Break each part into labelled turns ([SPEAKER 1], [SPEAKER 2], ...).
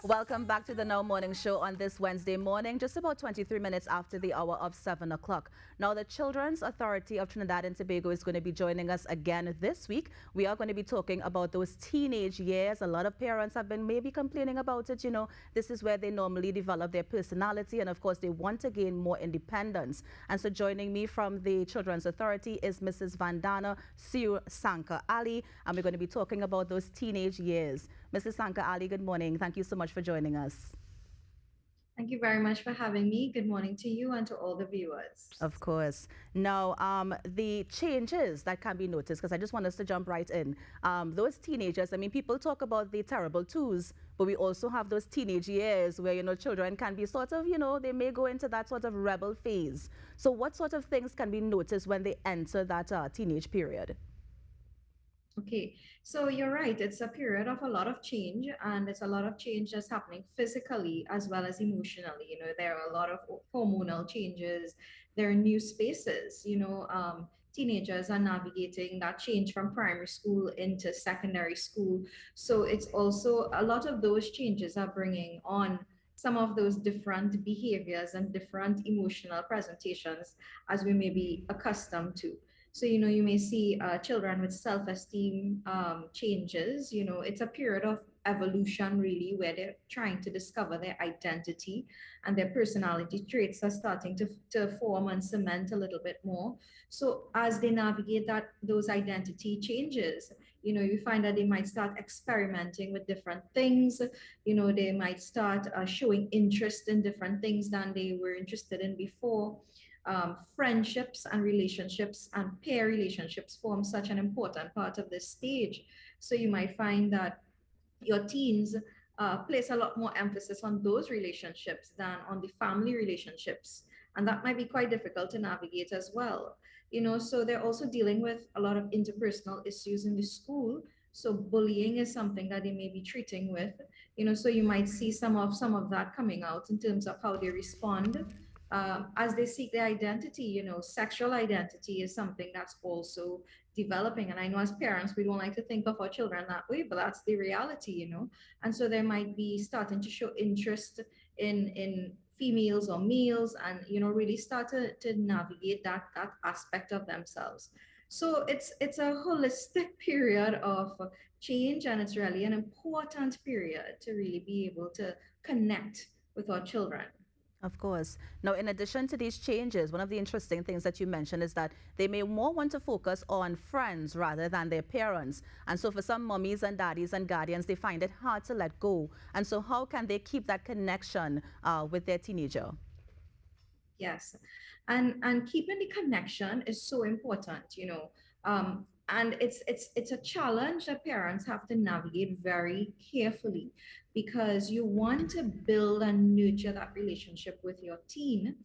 [SPEAKER 1] Welcome back to the Now Morning Show on this Wednesday morning, just about 23 minutes after the hour of 7 o'clock. Now, the Children's Authority of Trinidad and Tobago is going to be joining us again this week. We are going to be talking about those teenage years. A lot of parents have been maybe complaining about it. You know, this is where they normally develop their personality, and of course, they want to gain more independence. And so joining me from the Children's Authority is Mrs. Vandana Siew Sankar-Ali, and we're going to be talking about those teenage years. Mrs. Sankar-Ali, good morning. Thank you so much for joining us.
[SPEAKER 2] Thank you very much for having me. Good morning to you and to all the viewers.
[SPEAKER 1] Of course. Now, the changes that can be noticed, because I just want us to jump right in. Those teenagers, I mean, people talk about the terrible twos, but we also have those teenage years where, you know, children can be sort of, you know, they may go into that sort of rebel phase. So what sort of things can be noticed when they enter that teenage period?
[SPEAKER 2] Okay, so you're right. It's a period of a lot of change, and it's a lot of change that's happening physically as well as emotionally. You know, there are a lot of hormonal changes. There are new spaces. Teenagers are navigating that change from primary school into secondary school. So it's also a lot of those changes are bringing on some of those different behaviors and different emotional presentations as we may be accustomed to. So, you may see children with self esteem changes. It's a period of evolution, really, where they're trying to discover their identity and their personality traits are starting to form and cement a little bit more. So, as they navigate those identity changes, you find that they might start experimenting with different things. They might start showing interest in different things than they were interested in before. Friendships and relationships and peer relationships form such an important part of this stage. So you might find that your teens place a lot more emphasis on those relationships than on the family relationships. And that might be quite difficult to navigate as well. So they're also dealing with a lot of interpersonal issues in the school. So bullying is something that they may be treating with. So you might see some of that coming out in terms of how they respond as they seek their identity. Sexual identity is something that's also developing. And I know as parents, we don't like to think of our children that way, but that's the reality. And so they might be starting to show interest in females or males and, really start to navigate that aspect of themselves. So it's a holistic period of change, and it's really an important period to really be able to connect with our children.
[SPEAKER 1] Of course. Now, in addition to these changes, one of the interesting things that you mentioned is that they may more want to focus on friends rather than their parents. And so for some mummies and daddies and guardians, they find it hard to let go. And so how can they keep that connection with their teenager?
[SPEAKER 2] Yes, and keeping the connection is so important. And it's a challenge that parents have to navigate very carefully, because you want to build and nurture that relationship with your teen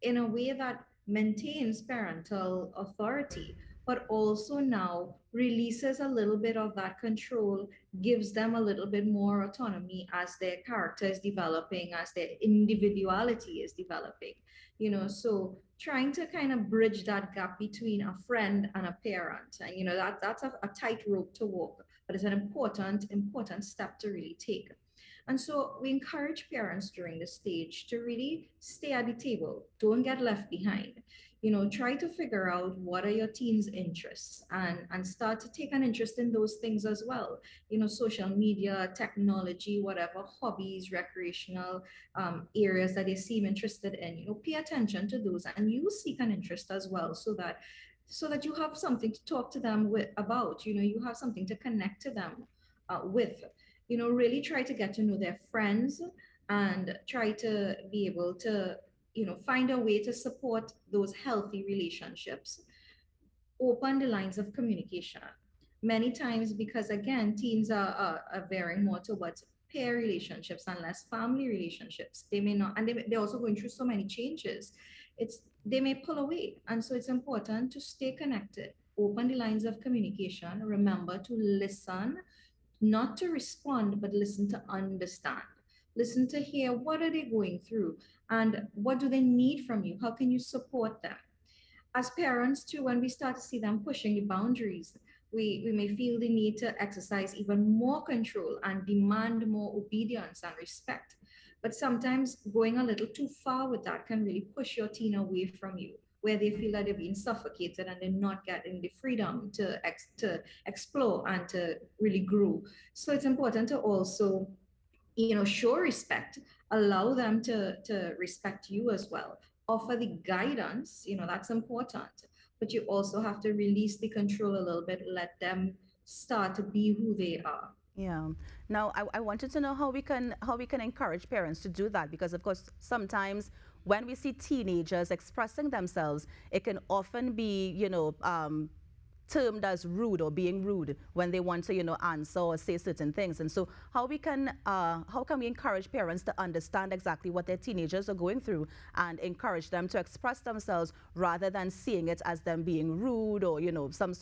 [SPEAKER 2] in a way that maintains parental authority, but also now releases a little bit of that control, gives them a little bit more autonomy as their character is developing, as their individuality is developing. So trying to kind of bridge that gap between a friend and a parent, and that's a tightrope to walk, but it's an important step to really take. And so we encourage parents during this stage to really stay at the table. Don't get left behind. Try to figure out what are your teens' interests, and start to take an interest in those things as well. Social media, technology, whatever, hobbies, recreational areas that they seem interested in. Pay attention to those, and you seek an interest as well, so that you have something to talk to them about. You have something to connect to them with. Really try to get to know their friends, and try to be able to find a way to support those healthy relationships. Open the lines of communication. Many times, because again, teens are veering more towards peer relationships and less family relationships. They may not, and they're also going through so many changes. They may pull away. And so it's important to stay connected. Open the lines of communication. Remember to listen, not to respond, but listen to understand. Listen to hear what are they going through, and what do they need from you? How can you support them? As parents too, when we start to see them pushing the boundaries, We may feel the need to exercise even more control and demand more obedience and respect. But sometimes going a little too far with that can really push your teen away from you, where they feel that they're being suffocated and they're not getting the freedom to explore and to really grow. So it's important to also, show respect, allow them to respect you as well, offer the guidance, that's important. But you also have to release the control a little bit, let them start to be who they are.
[SPEAKER 1] Yeah. Now, I wanted to know how we can encourage parents to do that because, of course, sometimes when we see teenagers expressing themselves, it can often be, termed as rude or being rude when they want to, answer or say certain things. And so, how can we encourage parents to understand exactly what their teenagers are going through and encourage them to express themselves rather than seeing it as them being rude or, some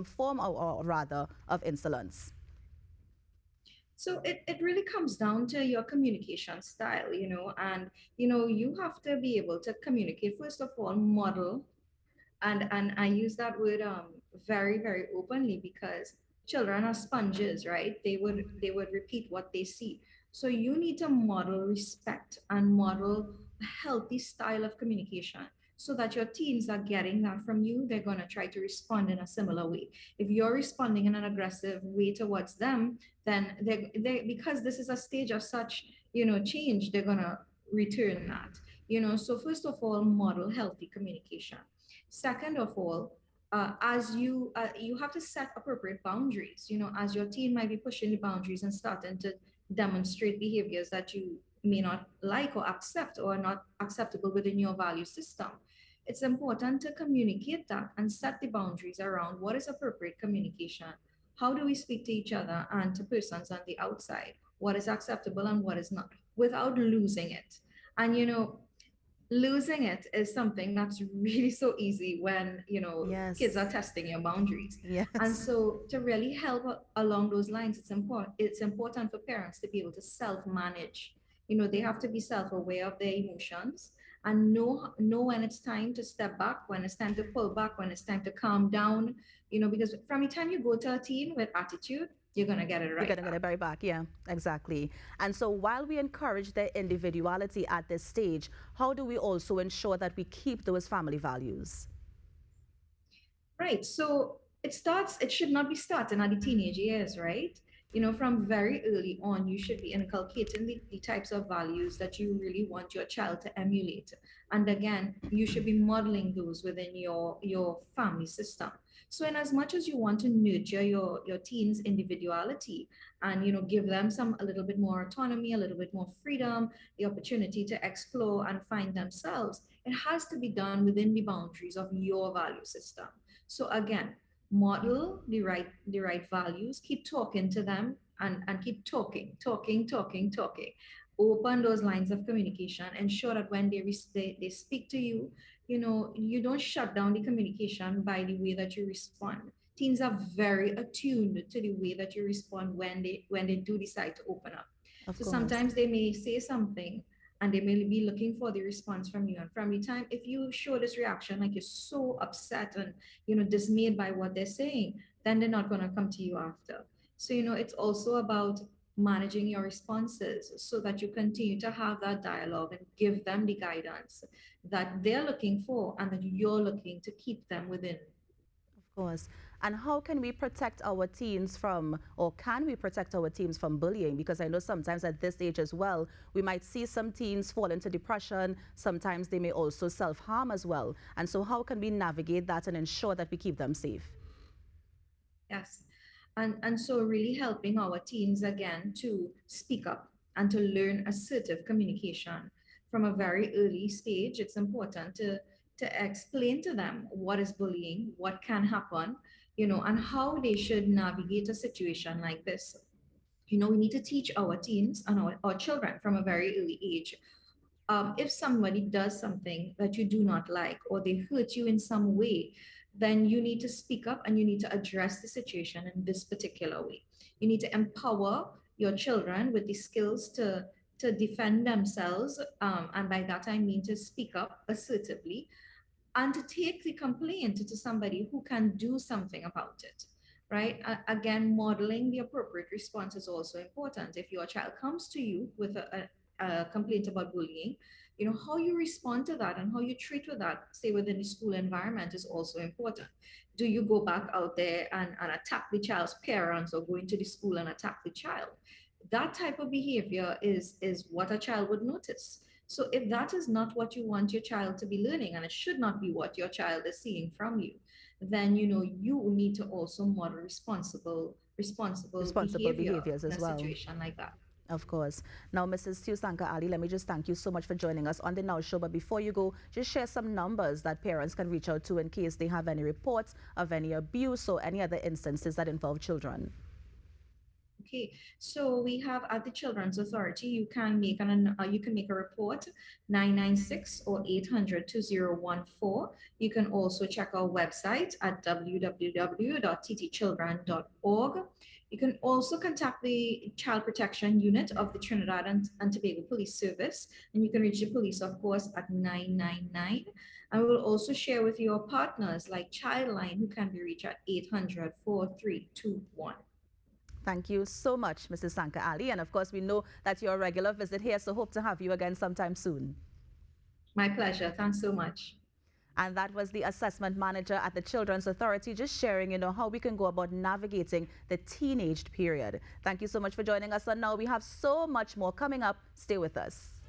[SPEAKER 1] form or rather of insolence?
[SPEAKER 2] So it really comes down to your communication style, and you have to be able to communicate, first of all, model. And I use that word very, very openly because children are sponges, right? They would repeat what they see. So you need to model respect and model a healthy style of communication so that your teens are getting that from you. They're going to try to respond in a similar way. If you're responding in an aggressive way towards them, then they because this is a stage of such, change, they're going to return that. So first of all, model healthy communication. Second of all, as you have to set appropriate boundaries. As your teen might be pushing the boundaries and starting to demonstrate behaviors that you may not like or accept or are not acceptable within your value system. It's important to communicate that and set the boundaries around what is appropriate communication. How do we speak to each other and to persons on the outside? What is acceptable and what is not, without losing it. And losing it is something that's really so easy when kids are
[SPEAKER 1] Yes.
[SPEAKER 2] testing your boundaries. And
[SPEAKER 1] Yes.
[SPEAKER 2] so to really help along those lines, it's important for parents to be able to self manage. They have to be self aware of their emotions and know when it's time to step back, when it's time to pull back, when it's time to calm down. Because from the time you go to a teen with attitude, you're going to get it
[SPEAKER 1] You're
[SPEAKER 2] right
[SPEAKER 1] going to get
[SPEAKER 2] back.
[SPEAKER 1] it right back. Yeah, exactly. And so while we encourage their individuality at this stage, how do we also ensure that we keep those family values?
[SPEAKER 2] Right. So it should not be starting at the teenage years, right? From very early on, you should be inculcating the types of values that you really want your child to emulate. And again, you should be modeling those within your family system. So in as much as you want to nurture your teens' individuality and give them some a little bit more autonomy, a little bit more freedom, the opportunity to explore and find themselves, it has to be done within the boundaries of your value system. So again, model the right values, keep talking to them and keep talking. Open those lines of communication. Ensure that when they speak to you, you don't shut down the communication by the way that you respond. Teens are very attuned to the way that you respond when they do decide to open up.
[SPEAKER 1] Of
[SPEAKER 2] So
[SPEAKER 1] course.
[SPEAKER 2] sometimes they may say something and they may be looking for the response from you. And from the time, if you show this reaction, like you're so upset and dismayed by what they're saying, then they're not going to come to you after. So it's also about managing your responses so that you continue to have that dialogue and give them the guidance that they're looking for and that you're looking to keep them within.
[SPEAKER 1] Of course. And how can we protect our teens from, or can we protect our teens from bullying? Because I know sometimes at this age as well, we might see some teens fall into depression. Sometimes they may also self harm as well. And so, how can we navigate that and ensure that we keep them safe?
[SPEAKER 2] Yes. And so really helping our teens again to speak up and to learn assertive communication from a very early stage. It's important to explain to them what is bullying, what can happen, and how they should navigate a situation like this. We need to teach our teens and our children from a very early age. If somebody does something that you do not like or they hurt you in some way, then you need to speak up and you need to address the situation in this particular way. You need to empower your children with the skills to defend themselves, and by that I mean to speak up assertively and to take the complaint to somebody who can do something about it. right? Again, modeling the appropriate response is also important. If your child comes to you with a complaint about bullying, how you respond to that and how you treat with that, say within the school environment, is also important. Do you go back out there and attack the child's parents, or go into the school and attack the child? That type of behavior is what a child would notice. So if that is not what you want your child to be learning, and it should not be what your child is seeing from you, then you need to also model responsible
[SPEAKER 1] Responsible
[SPEAKER 2] behavior
[SPEAKER 1] behaviors
[SPEAKER 2] in
[SPEAKER 1] as
[SPEAKER 2] a
[SPEAKER 1] well.
[SPEAKER 2] situation like that.
[SPEAKER 1] Of course. Now, Mrs. Siew Sankar-Ali, let me just thank you so much for joining us on the Now Show. But before you go, just share some numbers that parents can reach out to in case they have any reports of any abuse or any other instances that involve children.
[SPEAKER 2] Okay, so we have at the Children's Authority, you can make a report 996 or 800-2014. You can also check our website at www.ttchildren.org. You can also contact the Child Protection Unit of the Trinidad and Tobago Police Service, and you can reach the police, of course, at 999. I will also share with your partners like Childline, who can be reached at 800-4321.
[SPEAKER 1] Thank you so much, Mrs. Sankar-Ali. And of course, we know that you're a regular visit here, so hope to have you again sometime soon.
[SPEAKER 2] My pleasure. Thanks so much.
[SPEAKER 1] And that was the assessment manager at the Children's Authority, just sharing, how we can go about navigating the teenage period. Thank you so much for joining us. And now we have so much more coming up. Stay with us.